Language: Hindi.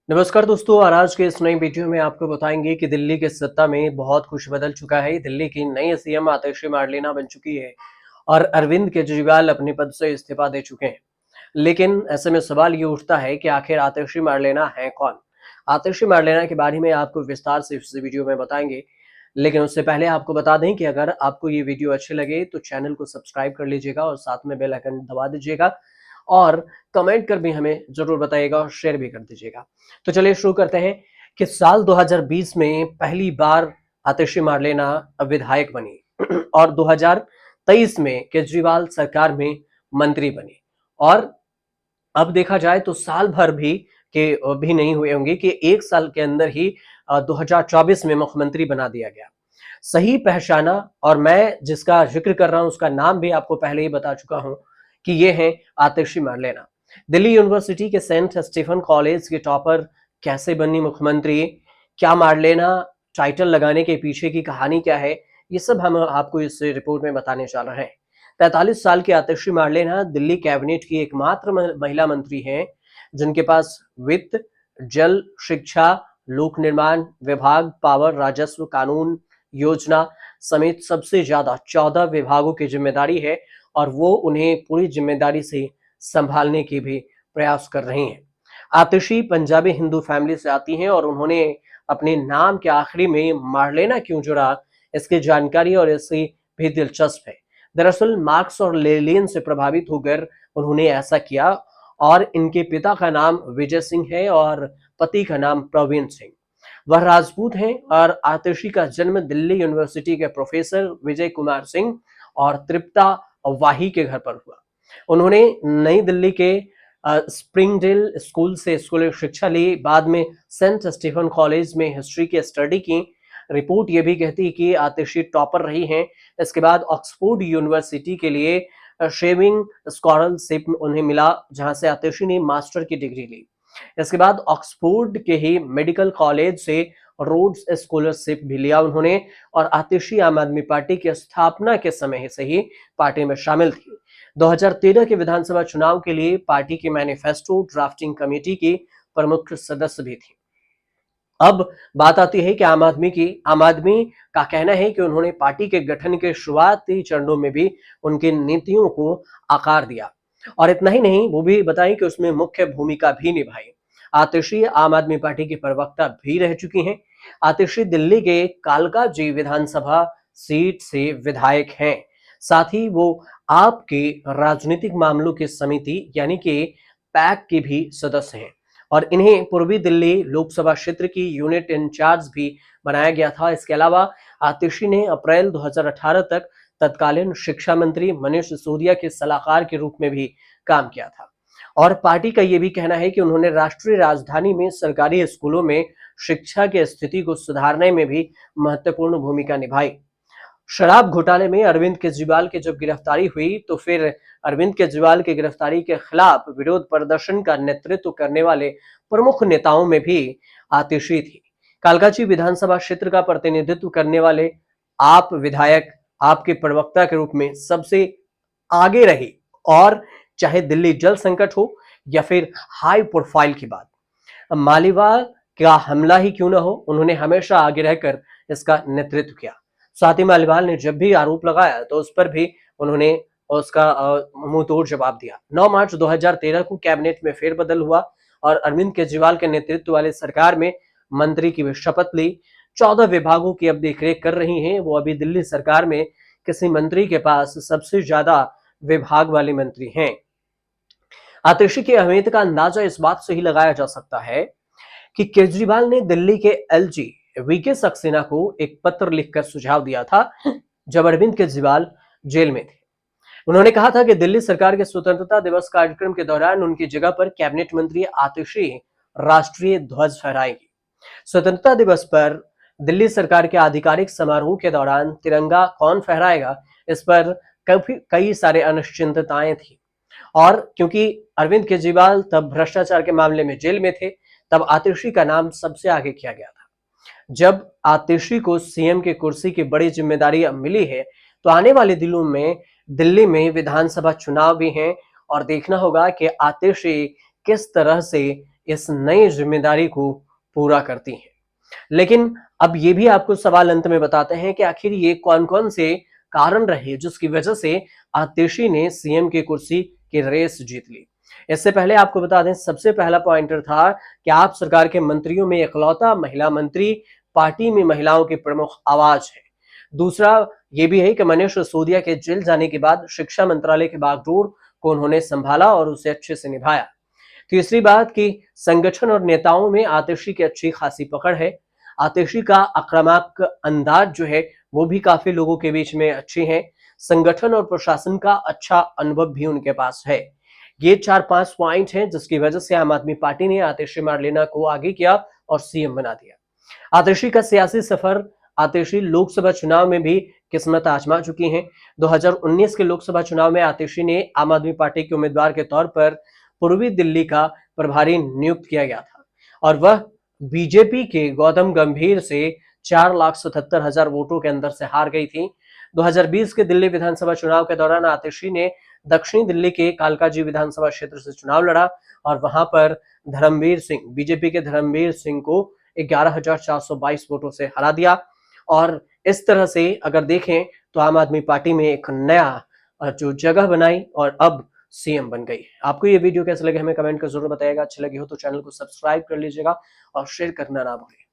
नमस्कार दोस्तों, और आज के इस नई वीडियो में आपको बताएंगे कि दिल्ली के सत्ता में बहुत कुछ बदल चुका है। दिल्ली की नई सीएम आतिशी मार्लेना बन चुकी है और अरविंद केजरीवाल अपने पद से इस्तीफा दे चुके हैं। लेकिन ऐसे में सवाल ये उठता है कि आखिर आतिशी मार्लेना है कौन। आतिशी मार्लेना के बारे में आपको विस्तार से इस वीडियो में बताएंगे। लेकिन उससे पहले आपको बता दें कि अगर आपको ये वीडियो अच्छी लगे तो चैनल को सब्सक्राइब कर लीजिएगा और साथ में बेल आइकन दबा दीजिएगा और कमेंट कर भी हमें जरूर बताइएगा और शेयर भी कर दीजिएगा। तो चलिए शुरू करते हैं कि साल 2020 में पहली बार आतिशी मार्लेना विधायक बनी और 2023 में केजरीवाल सरकार में मंत्री बनी। और अब देखा जाए तो साल भर भी नहीं हुए होंगे कि एक साल के अंदर ही 2024 में मुख्यमंत्री बना दिया गया। सही पहचाना, और मैं जिसका जिक्र कर रहा हूं उसका नाम भी आपको पहले ही बता चुका हूं कि ये है आतिशी मार्लेना। दिल्ली यूनिवर्सिटी के सेंट स्टीफन कॉलेज के टॉपर कैसे बनी मुख्यमंत्री, क्या मार्लेना टाइटल लगाने के पीछे की कहानी क्या है, ये सब हम आपको इस रिपोर्ट में बताने जा रहे हैं। 43 साल की आतिशी मार्लेना दिल्ली कैबिनेट की एकमात्र महिला मंत्री हैं जिनके पास वित्त, जल, शिक्षा, लोक निर्माण विभाग, पावर, राजस्व, कानून, योजना समेत सबसे ज्यादा 14 विभागों की जिम्मेदारी है और वो उन्हें पूरी जिम्मेदारी से संभालने की भी प्रयास कर रही हैं। आतिशी पंजाबी हिंदू फैमिली से आती हैं और उन्होंने अपने नाम के आखिरी में मार्लेना क्यों जुड़ा, इसकी जानकारी और इसकी भी दिलचस्प है। दरअसल मार्क्स और लेनिन से प्रभावित होकर उन्होंने ऐसा किया और इनके पिता का नाम विजय सिंह है और पति का नाम प्रवीण सिंह। वह राजपूत हैं और आतिशी का जन्म दिल्ली यूनिवर्सिटी के प्रोफेसर विजय कुमार सिंह और तृप्ता वाही के घर पर हुआ। उन्होंने नई दिल्ली के स्प्रिंगडेल स्कूल से स्कूली शिक्षा ली। बाद में सेंट स्टीफन कॉलेज में हिस्ट्री की स्टडी की। रिपोर्ट ये भी कहती है कि आतिशी टॉपर रही हैं। इसके बाद ऑक्सफोर्ड यूनिवर्सिटी के लिए शेविंग स्कॉलरशिप उन्हें मिला, जहां से आतिशी ने मास्टर की डिग्री ली। इसके बाद ऑक्सफोर्ड के ही मेडिकल कॉलेज से रोड्स स्कॉलरशिप भी लिया उन्होंने। और आतिशी आम आदमी पार्टी की स्थापना के समय से ही पार्टी में शामिल थी। 2013 के विधानसभा चुनाव के लिए पार्टी की मैनिफेस्टो ड्राफ्टिंग कमेटी की प्रमुख सदस्य भी थी। अब बात आती है कि आम आदमी का कहना है कि उन्होंने पार्टी के गठन के शुरुआती चरणों में भी उनकी नीतियों को आकार दिया और इतना ही नहीं, वो भी बताएं कि उसमें मुख्य भूमिका भी निभाई। आतिशी आम आदमी पार्टी की प्रवक्ता भी रह चुकी हैं। आतिशी दिल्ली के कालकाजी विधानसभा सीट से विधायक हैं। साथ ही वो आपके राजनीतिक मामलों की समिति यानी कि पैक की भी सदस्य हैं और इन्हें पूर्वी दिल्ली लोकसभा क्षेत्र की यूनिट इंचार्ज भी बनाया गया था। इसके अलावा आतिशी ने अप्रैल 2018 तक तत्कालीन शिक्षा मंत्री मनीष सिसोदिया के सलाहकार के रूप में भी काम किया था। और पार्टी का यह भी कहना है कि उन्होंने राष्ट्रीय राजधानी में सरकारी स्कूलों में शिक्षा की स्थिति को सुधारने में भी महत्वपूर्ण भूमिका निभाई। शराब घोटाले में अरविंद केजरीवाल की जब गिरफ्तारी हुई तो फिर अरविंद केजरीवाल की गिरफ्तारी के खिलाफ विरोध प्रदर्शन का नेतृत्व करने वाले प्रमुख नेताओं में भी आतिशी थी। कालकाजी विधानसभा क्षेत्र का प्रतिनिधित्व करने वाले आप विधायक आपके प्रवक्ता के रूप में सबसे आगे रही, और चाहे दिल्ली जल संकट हो या फिर हाई प्रोफाइल की बात, मालीवाल का हमला ही क्यों ना हो, उन्होंने हमेशा आगे रहकर इसका नेतृत्व किया। साथ ही मालीवाल ने जब भी आरोप लगाया तो उस पर भी उन्होंने उसका मुंह तोड़ जवाब दिया। 9 मार्च 2013 को कैबिनेट में फेरबदल हुआ और अरविंद केजरीवाल के नेतृत्व वाली सरकार में मंत्री की शपथ ली। 14 विभागों की अब देखरेख कर रही हैं वो। अभी दिल्ली सरकार में किसी मंत्री के पास सबसे ज्यादा विभाग वाले मंत्री हैं। आतिशी की अहमियत का अंदाजा इस बात से ही लगाया जा सकता है कि केजरीवाल ने दिल्ली के एलजी वीके सक्सेना को एक पत्र लिखकर सुझाव दिया था जब अरविंद केजरीवाल जेल में थे। उन्होंने कहा था कि दिल्ली सरकार के स्वतंत्रता दिवस कार्यक्रम के दौरान उनकी जगह पर कैबिनेट मंत्री आतिशी राष्ट्रीय ध्वज फहराएंगी। स्वतंत्रता दिवस पर दिल्ली सरकार के आधिकारिक समारोह के दौरान तिरंगा कौन फहराएगा, इस पर कई सारे अनिश्चितताएं थी। और क्योंकि अरविंद केजरीवाल तब भ्रष्टाचार के मामले में जेल में थे, तब आतिशी का नाम सबसे आगे किया गया था। जब आतिशी को सीएम की कुर्सी की बड़ी जिम्मेदारी अब मिली है तो आने वाले दिनों में दिल्ली में विधानसभा चुनाव भी हैं और देखना होगा कि आतिशी किस तरह से इस नई जिम्मेदारी को पूरा करती हैं। लेकिन अब ये भी आपको सवाल अंत में बताते हैं कि आखिर ये कौन-कौन से कारण रहे जिसकी वजह से आतिशी ने सीएम की कुर्सी की रेस जीत ली। इससे पहले आपको बता दें, सबसे पहला पॉइंटर था कि आप सरकार के मंत्रियों में इकलौता महिला मंत्री, पार्टी में महिलाओं की प्रमुख आवाज है। दूसरा ये भी है कि मनीष सिसोदिया के जेल जाने के बाद शिक्षा मंत्रालय की बागडोर को उन्होंने संभाला और उसे अच्छे से निभाया। तीसरी बात कि संगठन और नेताओं में आतिशी की अच्छी खासी पकड़ है। आतिशी का आक्रामक अंदाज जो है वो भी काफी लोगों के बीच में अच्छी है। संगठन और प्रशासन का अच्छा अनुभव भी उनके पास है। ये 4-5 पॉइंट हैं जिसकी वजह से आम आदमी पार्टी ने आतिशी मार्लेना को आगे किया और सीएम बना दिया। आतिशी का सियासी सफर, आतिशी लोकसभा चुनाव में भी किस्मत आजमा चुकी हैं। 2019 के लोकसभा चुनाव में आतिशी ने आम आदमी पार्टी के उम्मीदवार के तौर पर पूर्वी दिल्ली का प्रभारी नियुक्त किया गया था और वह बीजेपी के गौतम गंभीर से 4,77,000 वोटों के अंदर से हार गई थी। 2020 के दिल्ली विधानसभा चुनाव के दौरान आतिशी ने दक्षिणी दिल्ली के कालकाजी विधानसभा क्षेत्र से चुनाव लड़ा और वहां पर धर्मवीर सिंह, बीजेपी के धर्मवीर सिंह को 11,422 वोटों से हरा दिया। और इस तरह से अगर देखें तो आम आदमी पार्टी में एक नया जो जगह बनाई और अब सीएम बन गई। आपको ये वीडियो कैसे लगे हमें कमेंट कर जरूर बताइएगा। अच्छी लगी हो तो चैनल को सब्सक्राइब कर लीजिएगा और शेयर करना ना भूलें।